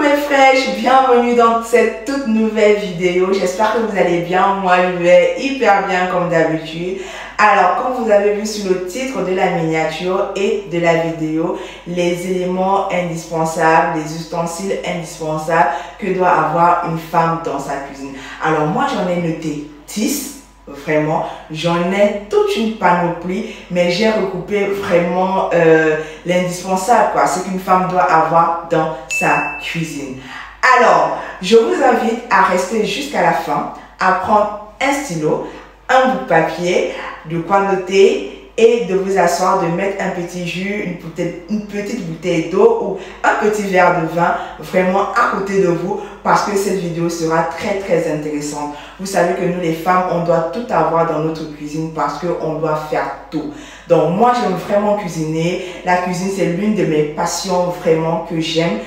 mes fraîches, bienvenue dans cette toute nouvelle vidéo. J'espère que vous allez bien. Moi je vais hyper bien comme d'habitude. Alors comme vous avez vu sur le titre de la miniature et de la vidéo, les éléments indispensables, les ustensiles indispensables que doit avoir une femme dans sa cuisine. Alors moi j'en ai noté 10. Vraiment, j'en ai toute une panoplie, mais j'ai recoupé vraiment l'indispensable, quoi, ce qu'une femme doit avoir dans sa cuisine. Alors, je vous invite à rester jusqu'à la fin, à prendre un stylo, un bout de papier, de quoi noter et de vous asseoir, de mettre un petit jus, une petite bouteille d'eau ou un petit verre de vin vraiment à côté de vous parce que cette vidéo sera très intéressante. Vous savez que nous les femmes, on doit tout avoir dans notre cuisine parce qu'on doit faire tout. Donc moi j'aime vraiment cuisiner. La cuisine c'est l'une de mes passions vraiment que j'aime.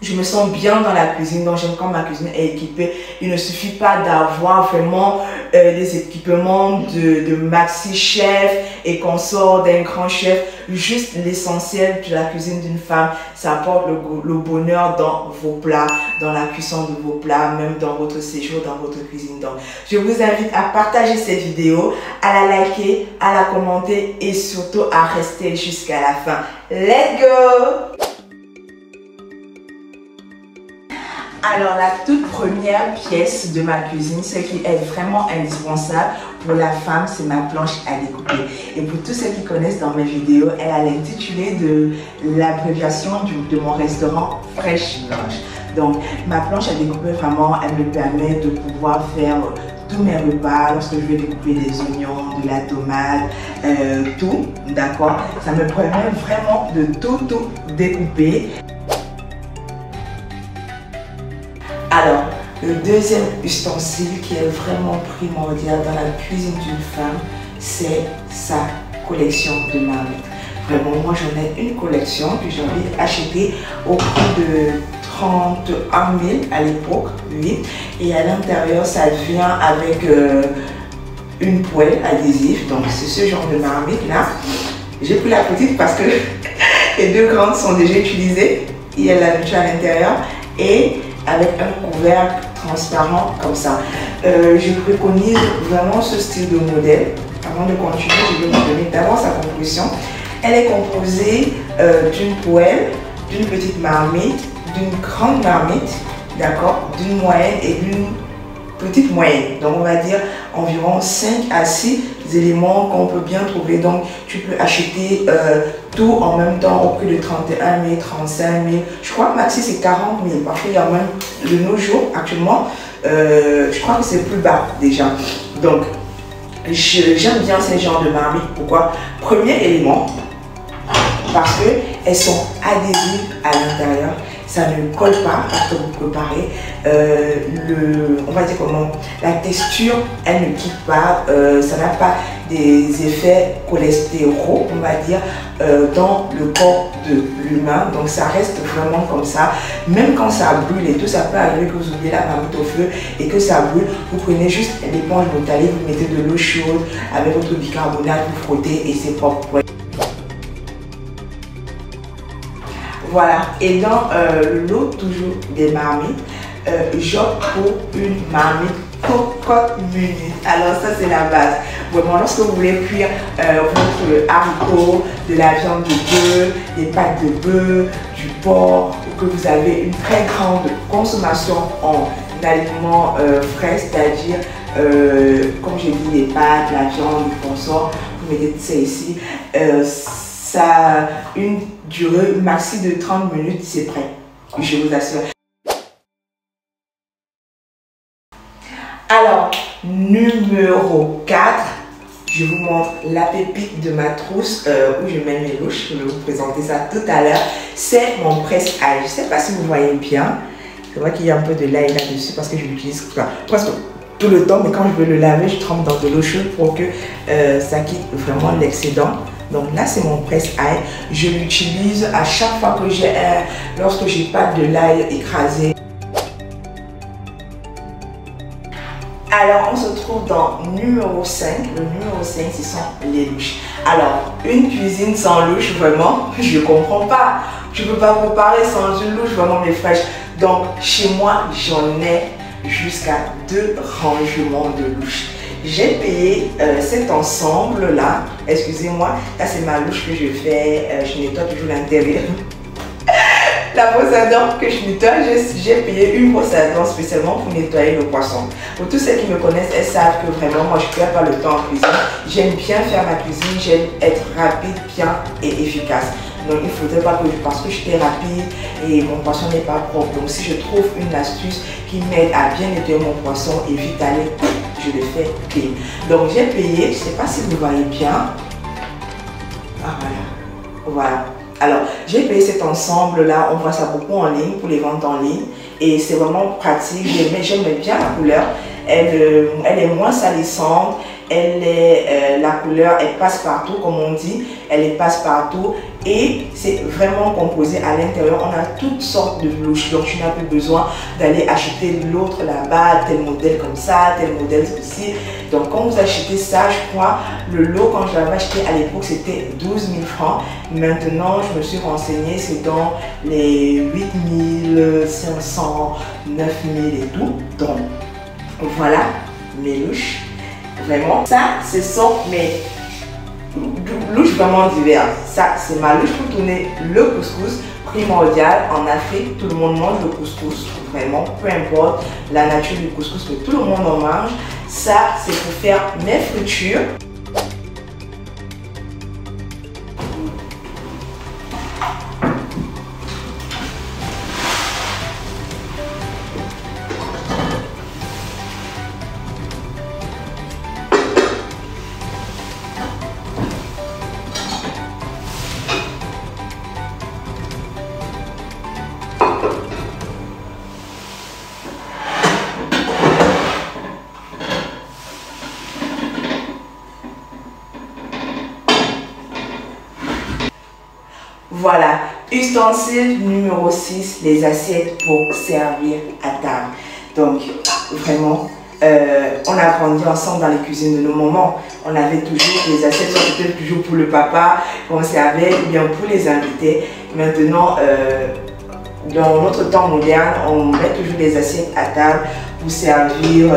Je me sens bien dans la cuisine, donc j'aime quand ma cuisine est équipée. Il ne suffit pas d'avoir vraiment des équipements de maxi chef et qu'on sort d'un grand chef. Juste l'essentiel de la cuisine d'une femme, ça apporte le bonheur dans vos plats, dans la cuisson de vos plats, même dans votre séjour, dans votre cuisine. Donc, je vous invite à partager cette vidéo, à la liker, à la commenter et surtout à rester jusqu'à la fin. Let's go! Alors la toute première pièce de ma cuisine, ce qui est vraiment indispensable pour la femme, c'est ma planche à découper. Et pour tous ceux qui connaissent dans mes vidéos, elle a l'intitulé de l'abréviation de mon restaurant Fresh Lunch. Donc ma planche à découper, vraiment, elle me permet de pouvoir faire tous mes repas, lorsque je vais découper des oignons, de la tomate, tout, d'accord. Ça me permet vraiment de tout découper. Alors, le deuxième ustensile qui est vraiment primordial dans la cuisine d'une femme, c'est sa collection de marmites. Vraiment, moi j'en ai une collection que j'avais achetée au prix de 31 000 à l'époque, oui. Et à l'intérieur, ça vient avec une poêle adhésive. Donc c'est ce genre de marmite là. J'ai pris la petite parce que les deux grandes sont déjà utilisées. Il y a la nourriture à l'intérieur et avec un couvercle transparent comme ça. Je préconise vraiment ce style de modèle. Avant de continuer, je vais vous donner d'abord sa composition. Elle est composée d'une poêle, d'une petite marmite, d'une grande marmite, d'accord, d'une moyenne et d'une petite moyenne. Donc on va dire environ 5 à 6 éléments qu'on peut bien trouver. Donc tu peux acheter tout en même temps au prix de 31 000, 35 000. Je crois que maxi c'est 40 000. Parce qu'il y a même de nos jours actuellement, je crois que c'est plus bas déjà. Donc j'aime bien ces genres de marmites. Pourquoi? Premier élément, parce qu'elles sont adhésives à l'intérieur. Ça ne colle pas parce que vous préparez on va dire comment, la texture, elle ne quitte pas, ça n'a pas des effets cholestéraux, on va dire, dans le corps de l'humain. Donc ça reste vraiment comme ça. Même quand ça brûle et tout, ça peut arriver que vous oubliez la marmite au feu et que ça brûle. Vous prenez juste l'éponge métallique, vous mettez de l'eau chaude avec votre bicarbonate, vous frottez et c'est propre. Voilà, et dans l'eau toujours des marmites, j'opte pour une marmite cocotte minute. Alors ça c'est la base. Vraiment, lorsque vous voulez cuire votre haricot, de la viande de bœuf, des pâtes de bœuf, du porc, ou que vous avez une très grande consommation en aliments frais, c'est-à-dire comme j'ai dit, les pâtes, la viande, le consort, vous mettez ça ici. Ça a une durée maxi de 30 minutes, c'est prêt, je vous assure. Alors, numéro 4, je vous montre la pépite de ma trousse où je mets mes louches. Je vais vous présenter ça tout à l'heure. C'est mon presse-ail. Je ne sais pas si vous voyez bien. C'est vrai qu'il y a un peu de l'ail là-dessus parce que je l'utilise presque tout le temps. Mais quand je veux le laver, je trempe dans de l'eau chaude pour que ça quitte vraiment l'excédent. Donc là, c'est mon presse-ail. Je l'utilise à chaque fois que j'ai lorsque j'ai pas de l'ail écrasé. Alors, on se trouve dans numéro 5. Le numéro 5, ce sont les louches. Alors, une cuisine sans louche, vraiment, je ne comprends pas. Je ne peux pas préparer sans une louche vraiment mais fraîche. Donc, chez moi, j'en ai jusqu'à 2 rangements de louches. J'ai payé cet ensemble-là. Excusez-moi, là c'est ma louche que je fais. Je nettoie toujours l'intérieur. La brosse à dents que je nettoie, j'ai payé une brosse à dents spécialement pour nettoyer le poisson. Pour tous ceux qui me connaissent, elles savent que vraiment moi je ne perds pas le temps en cuisine. J'aime bien faire ma cuisine, j'aime être rapide, bien et efficace. Donc il ne faudrait pas que, parce que j'étais rapide et mon poisson n'est pas propre. Donc si je trouve une astuce qui m'aide à bien nettoyer mon poisson et vite aller, je le fais clean. Donc j'ai payé, je ne sais pas si vous voyez bien. Ah voilà. Voilà. Alors, j'ai payé cet ensemble-là, on voit ça beaucoup en ligne, pour les ventes en ligne. Et c'est vraiment pratique, j'aime bien la couleur. Elle est moins salissante, la couleur, elle passe partout, comme on dit. Elle passe partout et c'est vraiment composé à l'intérieur. On a toutes sortes de louches, donc tu n'as plus besoin d'aller acheter l'autre là-bas, tel modèle comme ça, tel modèle ceci. Donc quand vous achetez ça, je crois, le lot quand je l'avais acheté à l'époque c'était 12 000 francs. Maintenant je me suis renseignée, c'est dans les 8 500, 9 000 et tout. Donc voilà mes louches. Vraiment, ça ce sont mes louches vraiment diverses. Ça c'est ma louche pour tourner le couscous primordial. En Afrique, tout le monde mange le couscous. Vraiment, peu importe la nature du couscous, mais tout le monde en mange. Ça c'est pour faire mes fritures. Voilà, ustensile numéro 6, les assiettes pour servir à table. Donc, vraiment, on a grandi ensemble dans les cuisines de nos mamans. On avait toujours les assiettes, soit c'était toujours pour le papa qu'on servait ou bien pour les invités. Maintenant, dans notre temps moderne, on met toujours des assiettes à table pour servir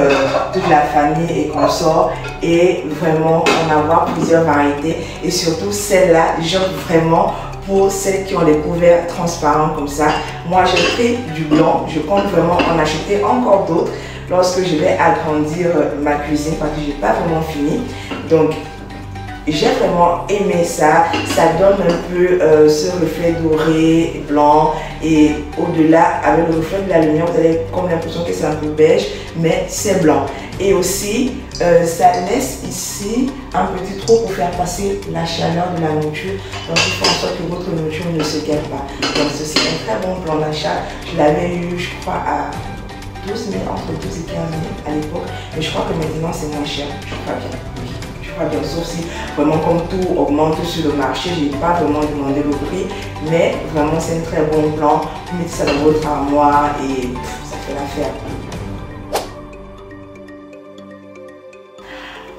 toute la famille et consorts et vraiment en avoir plusieurs variétés et surtout celle-là, genre vraiment pour celles qui ont les couverts transparents comme ça. Moi j'ai pris du blanc, je compte vraiment en acheter encore d'autres lorsque je vais agrandir ma cuisine parce que j'ai pas vraiment fini. Donc j'ai vraiment aimé ça, ça donne un peu ce reflet doré, blanc et au-delà avec le reflet de la lumière vous avez comme l'impression que c'est un peu beige mais c'est blanc. Et aussi ça laisse ici un petit trou pour faire passer la chaleur de la nourriture, donc il faut en sorte que votre nourriture ne se gâte pas. Donc ceci est un très bon plan d'achat, je l'avais eu je crois à 12 000, entre 12 et 15 000 à l'époque, mais je crois que maintenant c'est moins cher, je crois bien. Bien sûr, si vraiment comme tout augmente sur le marché, je n'ai pas vraiment demandé le prix, mais vraiment c'est un très bon plan. Vous mettez ça dans votre armoire et ça fait l'affaire.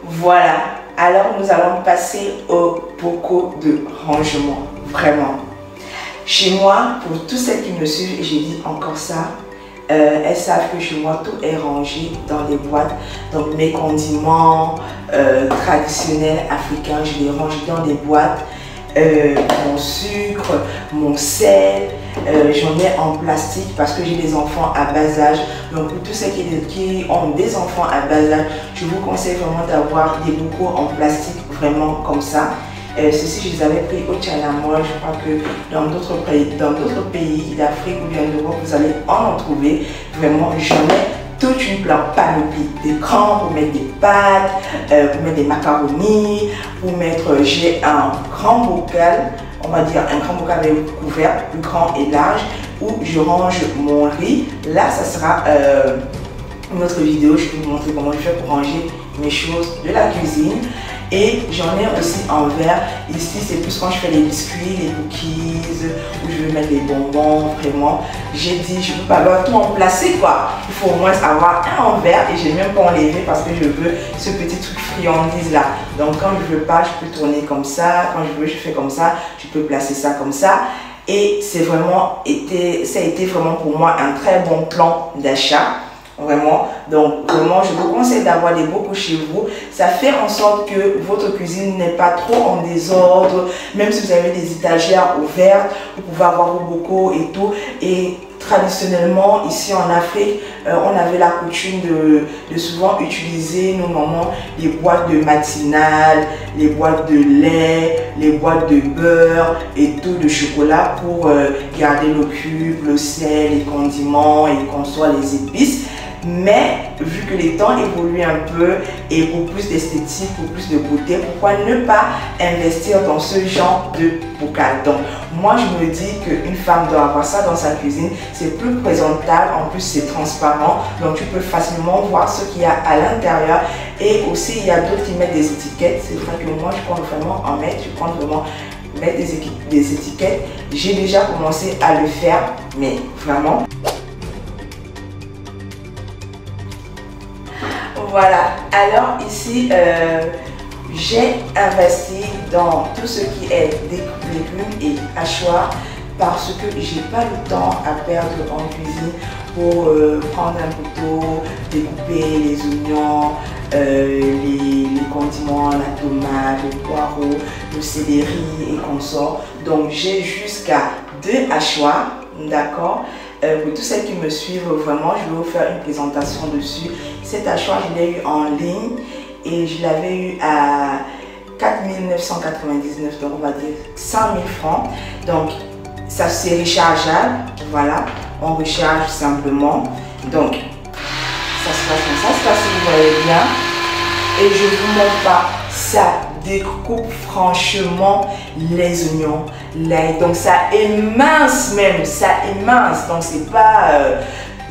Voilà, alors nous allons passer au bocaux de rangement, vraiment. Chez moi, pour tous ceux qui me suivent, j'ai dit encore ça, elles savent que chez moi tout est rangé dans des boîtes. Donc mes condiments traditionnels africains, je les range dans des boîtes. Mon sucre, mon sel, j'en ai en plastique parce que j'ai des enfants à bas âge. Donc pour tous ceux qui ont des enfants à bas âge, je vous conseille vraiment d'avoir des bocaux en plastique vraiment comme ça. Ceci, je les avais pris au Tchana-Moi. Je crois que dans d'autres pays d'Afrique ou bien d'Europe, vous allez en trouver. Vraiment, j'en ai toute une panoplie d'écrans pour mettre des pâtes, pour mettre des macaronis, pour mettre, j'ai un grand bocal, on va dire un grand bocal avec couvert, plus grand et large, où je range mon riz. Là, ça sera une autre vidéo, je vais vous montrer comment je fais pour ranger mes choses de la cuisine. Et j'en ai aussi en verre. Ici, c'est plus quand je fais les biscuits, les cookies, où je veux mettre les bonbons, vraiment. J'ai dit, je ne peux pas avoir tout en placer, quoi. Il faut au moins avoir un en verre et j'ai même pas enlevé parce que je veux ce petit truc friandise là. Donc quand je veux pas, je peux tourner comme ça. Quand je veux, je fais comme ça. Je peux placer ça comme ça. Et ça a été vraiment pour moi un très bon plan d'achat. Vraiment, donc vraiment je vous conseille d'avoir des bocaux chez vous. Ça fait en sorte que votre cuisine n'est pas trop en désordre. Même si vous avez des étagères ouvertes, vous pouvez avoir vos bocaux et tout. Et traditionnellement ici en Afrique, on avait la coutume de souvent utiliser nos mamans les boîtes de matinale, les boîtes de lait, les boîtes de beurre et tout, de chocolat pour garder le cube, le sel, les condiments et qu'on soit les épices. Mais vu que les temps évoluent un peu et pour plus d'esthétique, pour plus de beauté, pourquoi ne pas investir dans ce genre de bocal? Donc moi je me dis qu'une femme doit avoir ça dans sa cuisine, c'est plus présentable, en plus c'est transparent, donc tu peux facilement voir ce qu'il y a à l'intérieur. Et aussi il y a d'autres qui mettent des étiquettes, c'est vrai que moi je compte vraiment en mettre, je compte vraiment mettre des étiquettes. J'ai déjà commencé à le faire, mais vraiment. Voilà, alors ici, j'ai investi dans tout ce qui est découpe légumes et hachoirs parce que j'ai pas le temps à perdre en cuisine pour prendre un couteau, découper les oignons, les condiments, la tomate, le poireau, le céleri et consorts. Donc j'ai jusqu'à 2 hachoirs, d'accord? Pour tous ceux qui me suivent, vraiment, je vais vous faire une présentation dessus. Cet hachoir, je l'ai eu en ligne et je l'avais eu à 4 999, donc on va dire 100 000 francs. Donc, ça c'est rechargeable, voilà, on recharge simplement. Donc, ça se passe comme ça, je sais pas si vous voyez bien. Et je vous montre pas, ça découpe franchement les oignons, donc ça émince même, ça émince, donc c'est pas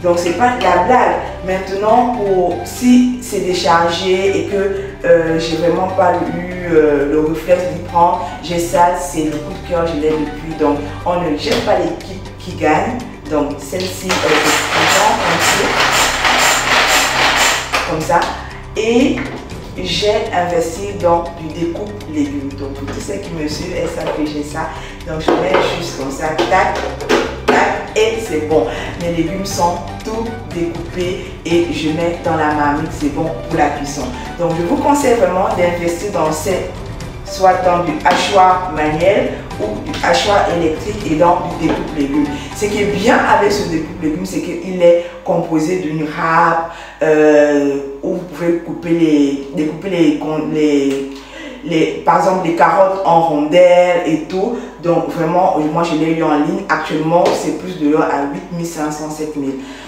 de la blague. Maintenant, si c'est déchargé et que j'ai vraiment pas eu le réflexe d'y prendre, j'ai ça, c'est le coup de cœur, je l'ai depuis. Donc on ne jette pas l'équipe qui gagne. Donc celle-ci, elle est comme ça. Et j'ai investi dans du découpe légumes. Donc pour tous ceux qui me suivent, elles savent que j'ai ça. Donc je mets juste comme ça, tac, tac, et c'est bon. Mes légumes sont tout découpés et je mets dans la marmite, c'est bon pour la cuisson. Donc je vous conseille vraiment d'investir dans soit dans du hachoir manuel ou du hachoir électrique et dans du découpe légumes. Ce qui est bien avec ce découpe légumes, c'est qu'il est composé d'une râpe où vous pouvez découper par exemple les carottes en rondelles et tout. Donc vraiment, moi je l'ai eu en ligne. Actuellement, c'est plus de l'heure à 8 500, 7 000.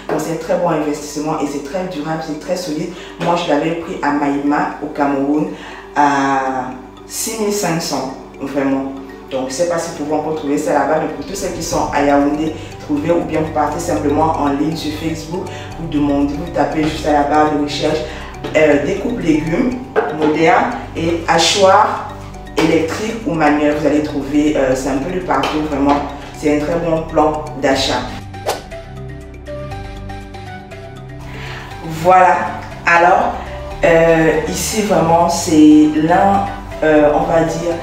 Donc c'est un très bon investissement et c'est très durable, c'est très solide. Moi je l'avais pris à Maïma au Cameroun à 6 500, vraiment. Donc je ne sais pas si vous pouvez encore trouver ça là-bas, mais pour tous ceux qui sont à Yaoundé, trouvez, ou bien vous partez simplement en ligne sur Facebook, vous demandez, vous tapez juste à la barre de recherche découpe légumes moderne et hachoir électrique ou manuel. Vous allez trouver, c'est un peu de partout, vraiment. C'est un très bon plan d'achat. Voilà, alors ici vraiment c'est l'un, on va dire,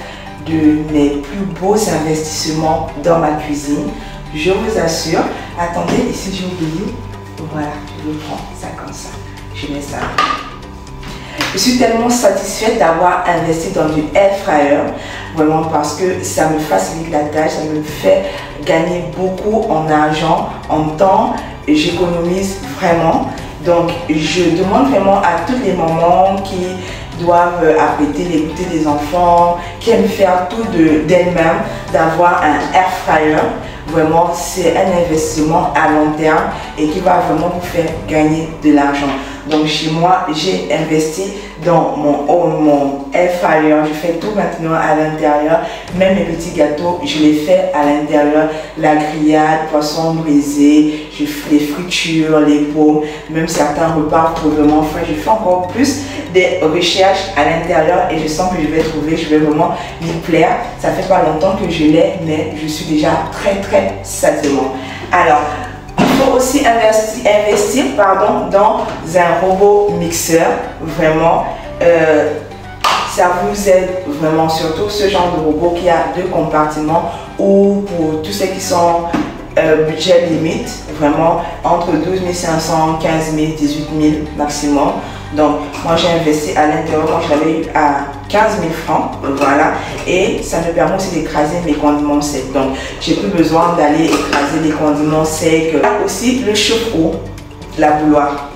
de mes plus beaux investissements dans ma cuisine. Je vous assure. Attendez, ici j'ai oublié. Voilà, je le prends ça comme ça. Je mets ça. Je suis tellement satisfaite d'avoir investi dans du air fryer, vraiment, parce que ça me facilite la tâche, ça me fait gagner beaucoup en argent, en temps, et j'économise vraiment. Donc je demande vraiment à toutes les mamans qui doivent apprêter les goûters des enfants, qui aiment faire tout d'elles-mêmes, d'avoir un air fryer. Vraiment, c'est un investissement à long terme et qui va vraiment vous faire gagner de l'argent. Donc chez moi, j'ai investi dans mon air fryer. Je fais tout maintenant à l'intérieur. Même mes petits gâteaux, je les fais à l'intérieur. La grillade, poisson brisé, je fais les fritures, les pommes, même certains repas pour vraiment frais. Je fais encore plus des recherches à l'intérieur et je sens que je vais trouver, je vais vraiment m'y plaire. Ça fait pas longtemps que je l'ai, mais je suis déjà très satisfaite. Alors, il faut aussi investir dans un robot mixeur, vraiment. Ça vous aide vraiment, surtout ce genre de robot qui a 2 compartiments ou pour tous ceux qui sont budget limite, vraiment entre 12 500, 15 000, 18 000 maximum. Donc moi j'ai investi à l'intérieur, moi je l'avais eu à 15 000 francs, voilà, et ça me permet aussi d'écraser mes condiments secs. Donc j'ai plus besoin d'aller écraser les condiments secs. Là aussi le chauffe-eau, la bouilloire.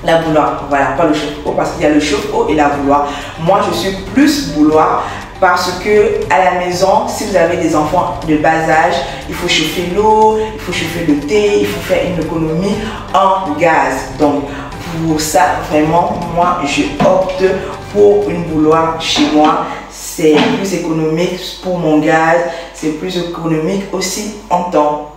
La bouilloire, voilà, pas le chauffe-eau parce qu'il y a le chauffe-eau et la bouilloire. Moi je suis plus bouilloire parce que à la maison, si vous avez des enfants de bas âge, il faut chauffer l'eau, il faut chauffer le thé, il faut faire une économie en gaz. Donc pour ça, vraiment, moi je opte pour une bouilloire chez moi. C'est plus économique pour mon gaz, c'est plus économique aussi en temps.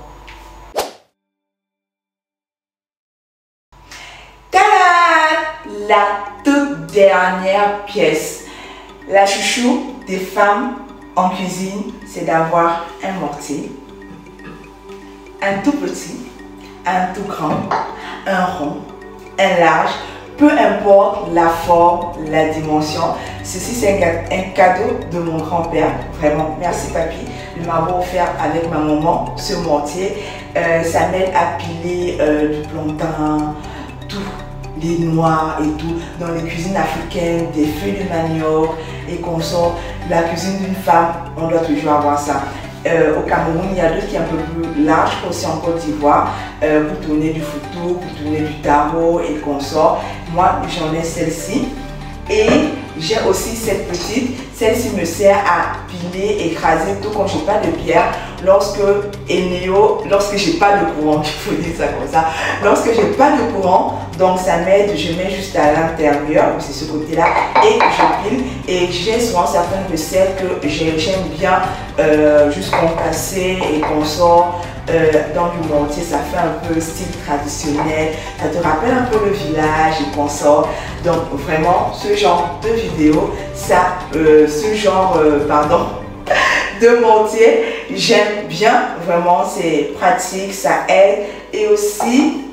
La toute dernière pièce, la chouchou des femmes en cuisine, c'est d'avoir un mortier, un tout petit, un tout grand, un rond, un large, peu importe la forme, la dimension. Ceci c'est un cadeau de mon grand-père, vraiment merci papy de m'avoir offert avec ma maman ce mortier. Ça m'aide à piler du plantain, tout. Les noix et tout, dans les cuisines africaines, des feuilles de manioc et qu'on sort. La cuisine d'une femme, on doit toujours avoir ça. Au Cameroun, il y a d'autres qui sont un peu plus larges, aussi en Côte d'Ivoire, pour tourner du foutou, pour tourner du taro et qu'on sort. Moi, j'en ai celle-ci. Et j'ai aussi cette petite, celle-ci me sert à piler, écraser tout quand je n'ai pas de pierre. Lorsque j'ai pas de courant, il faut dire ça comme ça. Lorsque j'ai pas de courant, donc ça m'aide, je mets juste à l'intérieur, c'est ce côté-là, et je pile. Et j'ai souvent certaines recettes que j'aime bien juste qu'on passe et qu'on sort. Dans du mortier, ça fait un peu style traditionnel, ça te rappelle un peu le village et qu'on sort. Donc vraiment ce genre de vidéo, de mortier, j'aime bien, vraiment c'est pratique, ça aide. Et aussi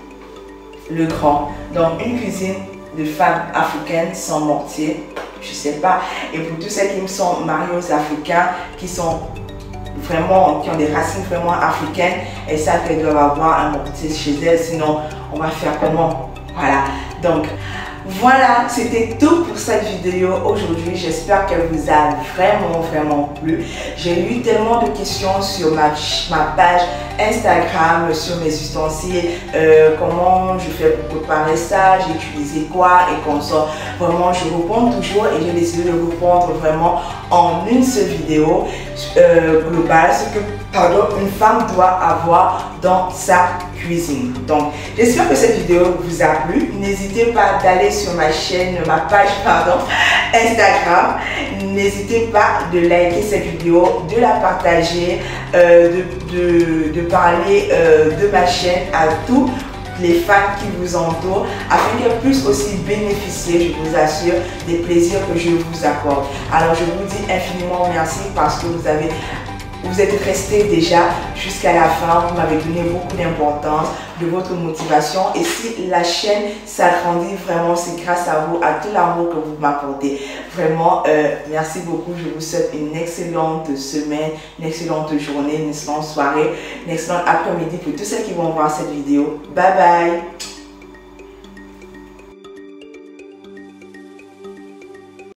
le grand, donc une cuisine de femmes africaines sans mortier, je sais pas. Et pour tous ceux qui me sont mariés aux Africains, qui ont des racines vraiment africaines et savent qu'elles doivent avoir un mortier chez elles, sinon on va faire comment? Voilà, donc voilà, c'était tout pour cette vidéo aujourd'hui. J'espère qu'elle vous a vraiment plu. J'ai eu tellement de questions sur ma page Instagram, sur mes ustensiles, comment je fais pour préparer ça, j'ai utilisé quoi et comme ça. Vraiment, je réponds toujours et j'ai décidé de répondre vraiment en une seule vidéo globale, ce que une femme doit avoir dans sa cuisine. Donc, j'espère que cette vidéo vous a plu. N'hésitez pas d'aller sur ma page Instagram. N'hésitez pas de liker cette vidéo, de la partager, de parler de ma chaîne à tous les fans qui vous entourent afin qu'elles puissent aussi bénéficier, je vous assure, des plaisirs que je vous accorde. Alors, je vous dis infiniment merci parce que vous êtes resté déjà jusqu'à la fin, vous m'avez donné beaucoup d'importance, de votre motivation et si la chaîne s'agrandit vraiment, c'est grâce à vous, à tout l'amour que vous m'apportez. Vraiment, merci beaucoup, je vous souhaite une excellente semaine, une excellente journée, une excellente soirée, une excellente après-midi pour tous ceux qui vont voir cette vidéo. Bye bye!